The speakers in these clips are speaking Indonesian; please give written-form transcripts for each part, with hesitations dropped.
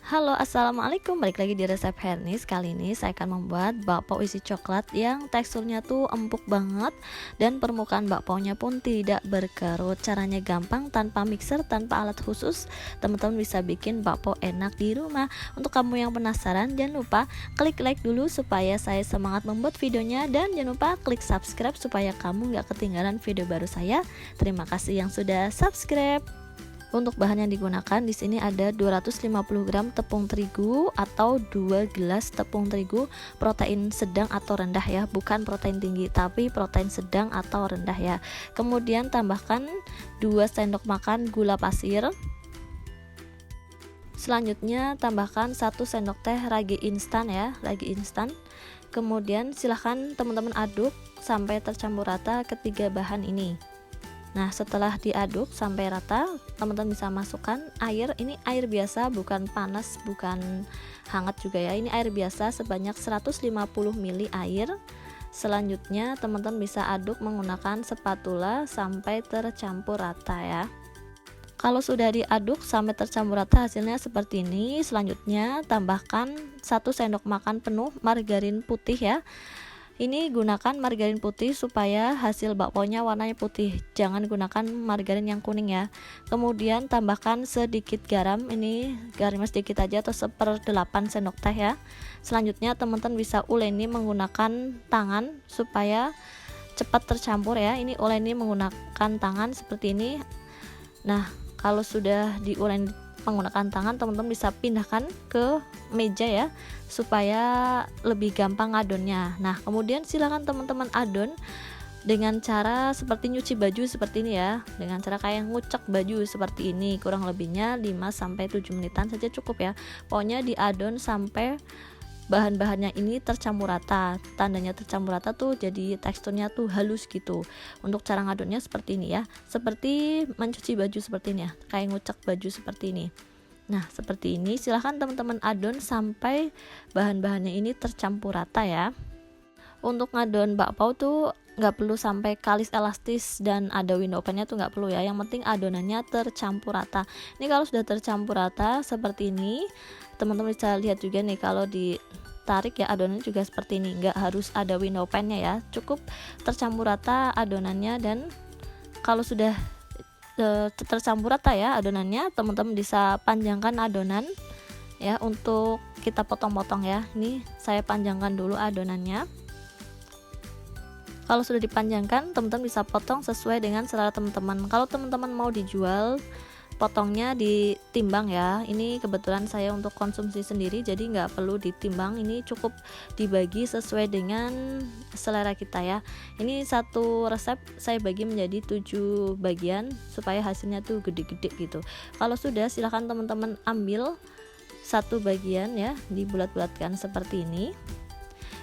Halo, assalamualaikum. Balik lagi di resep Hernis. Kali ini saya akan membuat bakpao isi coklat yang teksturnya tuh empuk banget dan permukaan bakpaonya pun tidak berkerut. Caranya gampang, tanpa mixer, tanpa alat khusus. Teman-teman bisa bikin bakpao enak di rumah. Untuk kamu yang penasaran, jangan lupa klik like dulu supaya saya semangat membuat videonya, dan jangan lupa klik subscribe supaya kamu nggak ketinggalan video baru saya. Terima kasih yang sudah subscribe. Untuk bahan yang digunakan di sini ada 250 gram tepung terigu atau 2 gelas tepung terigu, protein sedang atau rendah ya, bukan protein tinggi tapi protein sedang atau rendah ya. Kemudian tambahkan 2 sendok makan gula pasir. Selanjutnya tambahkan 1 sendok teh ragi instan ya, ragi instan. Kemudian silahkan teman-teman aduk sampai tercampur rata ketiga bahan ini. Nah, setelah diaduk sampai rata, teman-teman bisa masukkan air. Ini air biasa, bukan panas, bukan hangat juga ya. Ini air biasa sebanyak 150 ml air. Selanjutnya teman-teman bisa aduk menggunakan spatula sampai tercampur rata ya. Kalau sudah diaduk sampai tercampur rata, hasilnya seperti ini. Selanjutnya tambahkan 1 sendok makan penuh margarin putih ya. Ini gunakan margarin putih supaya hasil bakponya warnanya putih, jangan gunakan margarin yang kuning ya. Kemudian tambahkan sedikit garam, ini garamnya sedikit aja atau 1/8 sendok teh ya. Selanjutnya teman-teman bisa uleni menggunakan tangan supaya cepat tercampur ya. Ini uleni menggunakan tangan seperti ini. Nah, kalau sudah diuleni menggunakan tangan, teman-teman bisa pindahkan ke meja ya supaya lebih gampang adonnya. Nah, kemudian silakan teman-teman adon dengan cara seperti nyuci baju seperti ini ya, dengan cara kayak ngucek baju seperti ini. Kurang lebihnya 5-7 menitan saja cukup ya. Pokoknya diadon sampai bahan-bahannya ini tercampur rata. Tandanya tercampur rata tuh jadi teksturnya tuh halus gitu. Untuk cara ngadonnya seperti ini ya, seperti mencuci baju seperti ini ya, kayak ngucek baju seperti ini. Nah, seperti ini. Silahkan teman-teman adon sampai bahan-bahannya ini tercampur rata ya. Untuk ngadon bakpao tuh nggak perlu sampai kalis elastis dan ada window opennya tuh nggak perlu ya. Yang penting adonannya tercampur rata. Ini kalau sudah tercampur rata seperti ini, teman-teman bisa lihat juga nih, kalau ditarik ya adonannya juga seperti ini, nggak harus ada window opennya ya, cukup tercampur rata adonannya. Dan kalau sudah tercampur rata ya adonannya, teman-teman bisa panjangkan adonan ya untuk kita potong-potong ya. Ini saya panjangkan dulu adonannya. Kalau sudah dipanjangkan, teman-teman bisa potong sesuai dengan selera teman-teman. Kalau teman-teman mau dijual, potongnya ditimbang ya. Ini kebetulan saya untuk konsumsi sendiri, jadi nggak perlu ditimbang. Ini cukup dibagi sesuai dengan selera kita ya. Ini satu resep saya bagi menjadi 7 bagian supaya hasilnya tuh gede-gede gitu. Kalau sudah, silahkan teman-teman ambil satu bagian ya, dibulat-bulatkan seperti ini.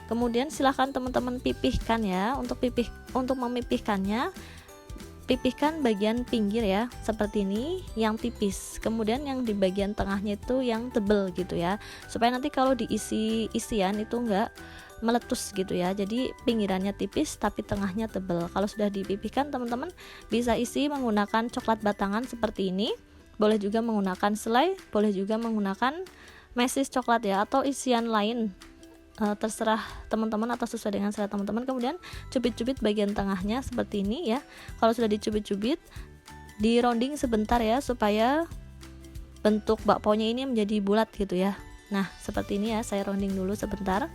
Kemudian silahkan teman-teman pipihkan ya. Untuk memipihkannya, pipihkan bagian pinggir ya seperti ini yang tipis, kemudian yang di bagian tengahnya itu yang tebel gitu ya, supaya nanti kalau diisi isian itu enggak meletus gitu ya. Jadi pinggirannya tipis tapi tengahnya tebel. Kalau sudah dipipihkan, teman-teman bisa isi menggunakan coklat batangan seperti ini, boleh juga menggunakan selai, boleh juga menggunakan mesis coklat ya, atau isian lain. Terserah teman-teman atau sesuai dengan selera teman-teman. Kemudian cubit-cubit bagian tengahnya seperti ini ya. Kalau sudah dicubit-cubit, di rounding sebentar ya supaya bentuk bakponya ini menjadi bulat gitu ya. Nah, seperti ini ya, saya rounding dulu sebentar.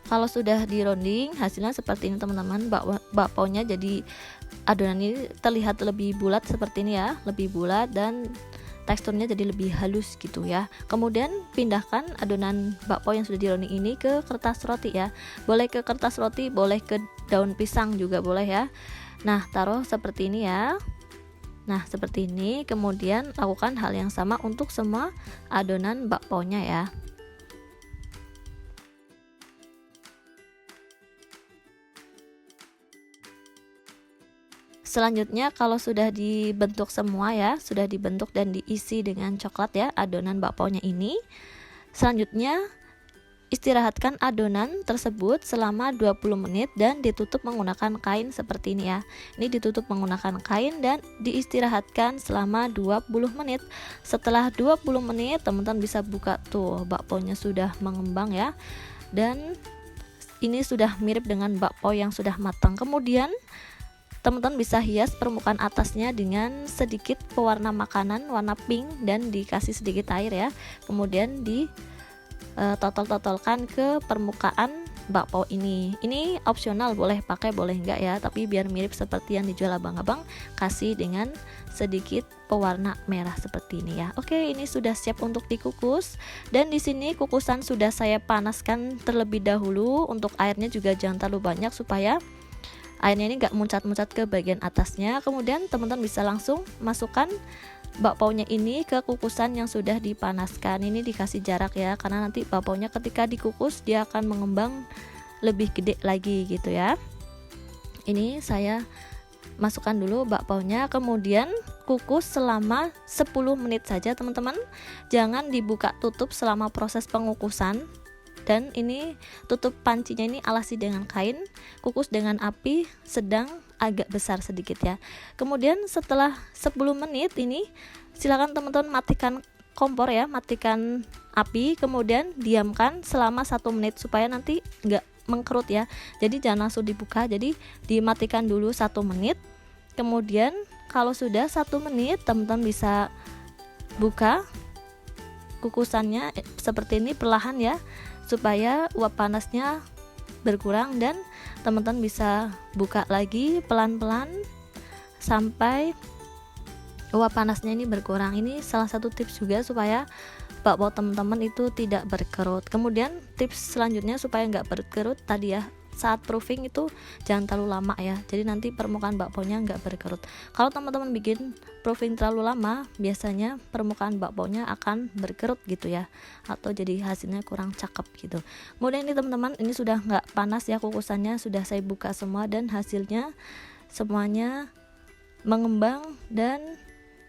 Kalau sudah di rounding, hasilnya seperti ini teman-teman. Bakponya jadi adonan ini terlihat lebih bulat seperti ini ya, lebih bulat dan teksturnya jadi lebih halus gitu ya. Kemudian pindahkan adonan bakpao yang sudah di-rounding ini ke kertas roti ya. Boleh ke kertas roti, boleh ke daun pisang juga boleh ya. Nah, taruh seperti ini ya. Nah, seperti ini. Kemudian lakukan hal yang sama untuk semua adonan bakpaonya ya. Selanjutnya, kalau sudah dibentuk semua ya, sudah dibentuk dan diisi dengan coklat ya adonan bakpaonya ini. Selanjutnya istirahatkan adonan tersebut selama 20 menit dan ditutup menggunakan kain seperti ini ya. Ini ditutup menggunakan kain dan diistirahatkan selama 20 menit. Setelah 20 menit teman-teman bisa buka tuh, bakponya sudah mengembang ya. Dan ini sudah mirip dengan bakpao yang sudah matang. Kemudian teman-teman bisa hias permukaan atasnya dengan sedikit pewarna makanan warna pink dan dikasih sedikit air ya. Kemudian di totol-totolkan ke permukaan bakpao ini. Ini opsional, boleh pakai boleh enggak ya, tapi biar mirip seperti yang dijual abang-abang, kasih dengan sedikit pewarna merah seperti ini ya. Oke, ini sudah siap untuk dikukus dan di sini kukusan sudah saya panaskan terlebih dahulu. Untuk airnya juga jangan terlalu banyak supaya airnya ini enggak muncat-muncat ke bagian atasnya. Kemudian teman-teman bisa langsung masukkan bakpaonya ini ke kukusan yang sudah dipanaskan. Ini dikasih jarak ya, karena nanti bakpaonya ketika dikukus dia akan mengembang lebih gede lagi gitu ya. Ini saya masukkan dulu bakpaonya, kemudian kukus selama 10 menit saja teman-teman. Jangan dibuka tutup selama proses pengukusan. Dan ini tutup pancinya ini alasi dengan kain, kukus dengan api sedang agak besar sedikit ya. Kemudian setelah 10 menit ini silakan teman-teman matikan kompor ya, matikan api, kemudian diamkan selama 1 menit supaya nanti enggak mengkerut ya. Jadi jangan langsung dibuka, jadi dimatikan dulu 1 menit. Kemudian kalau sudah 1 menit teman-teman bisa buka kukusannya seperti ini perlahan ya, supaya uap panasnya berkurang dan teman-teman bisa buka lagi pelan-pelan sampai uap panasnya ini berkurang. Ini salah satu tips juga supaya bakpao teman-teman itu tidak berkerut. Kemudian tips selanjutnya supaya nggak berkerut tadi ya, saat proofing itu jangan terlalu lama ya, jadi nanti permukaan bakpaonya nggak berkerut. Kalau teman-teman bikin proofing terlalu lama, biasanya permukaan bakpaonya akan berkerut gitu ya, atau jadi hasilnya kurang cakep gitu. Kemudian ini teman-teman, ini sudah nggak panas ya kukusannya, sudah saya buka semua dan hasilnya semuanya mengembang dan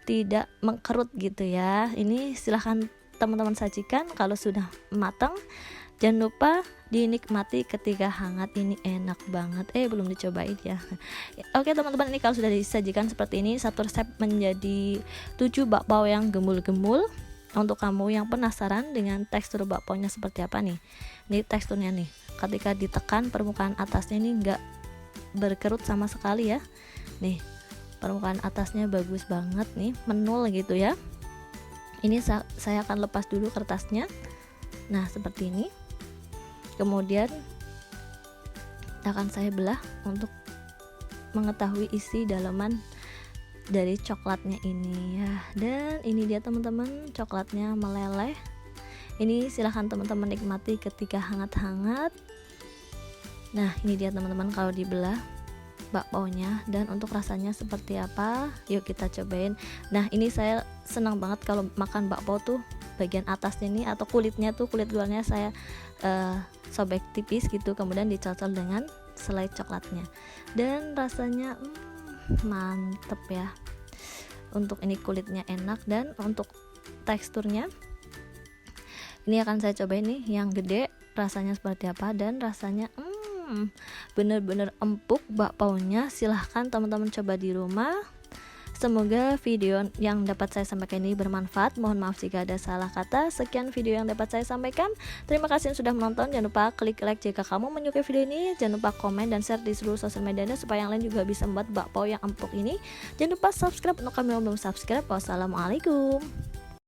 tidak mengkerut gitu ya. Ini silahkan teman-teman sajikan kalau sudah matang. Jangan lupa dinikmati ketika hangat, ini enak banget. Belum dicobain ya. Oke teman-teman, ini kalau sudah disajikan seperti ini, satu resep menjadi 7 bakpao yang gemul-gemul. Untuk kamu yang penasaran dengan tekstur bakpaonya seperti apa nih, ini teksturnya nih, ketika ditekan permukaan atasnya ini enggak berkerut sama sekali ya. Nih permukaan atasnya bagus banget nih, menul gitu ya. Ini saya akan lepas dulu kertasnya. Nah seperti ini. Kemudian akan saya belah untuk mengetahui isi dalaman dari coklatnya ini ya. Dan ini dia teman-teman, coklatnya meleleh. Ini silahkan teman-teman nikmati ketika hangat-hangat. Nah ini dia teman-teman kalau dibelah bakpaonya, dan untuk rasanya seperti apa, yuk kita cobain. Nah ini saya senang banget kalau makan bakpao tuh bagian atasnya ini atau kulitnya tuh, kulit luarnya saya sobek tipis gitu, kemudian dicocol dengan selai coklatnya dan rasanya mantep ya. Untuk ini kulitnya enak, dan untuk teksturnya ini akan saya cobain nih yang gede, rasanya seperti apa. Dan rasanya bener-bener empuk bakpaonya. Silahkan teman-teman coba di rumah. Semoga video yang dapat saya sampaikan ini bermanfaat. Mohon maaf jika ada salah kata. Sekian video yang dapat saya sampaikan. Terima kasih yang sudah menonton. Jangan lupa klik like jika kamu menyukai video ini. Jangan lupa komen dan share di seluruh sosial medianya supaya yang lain juga bisa membuat bakpao yang empuk ini. Jangan lupa subscribe untuk kami yang belum subscribe. Wassalamualaikum.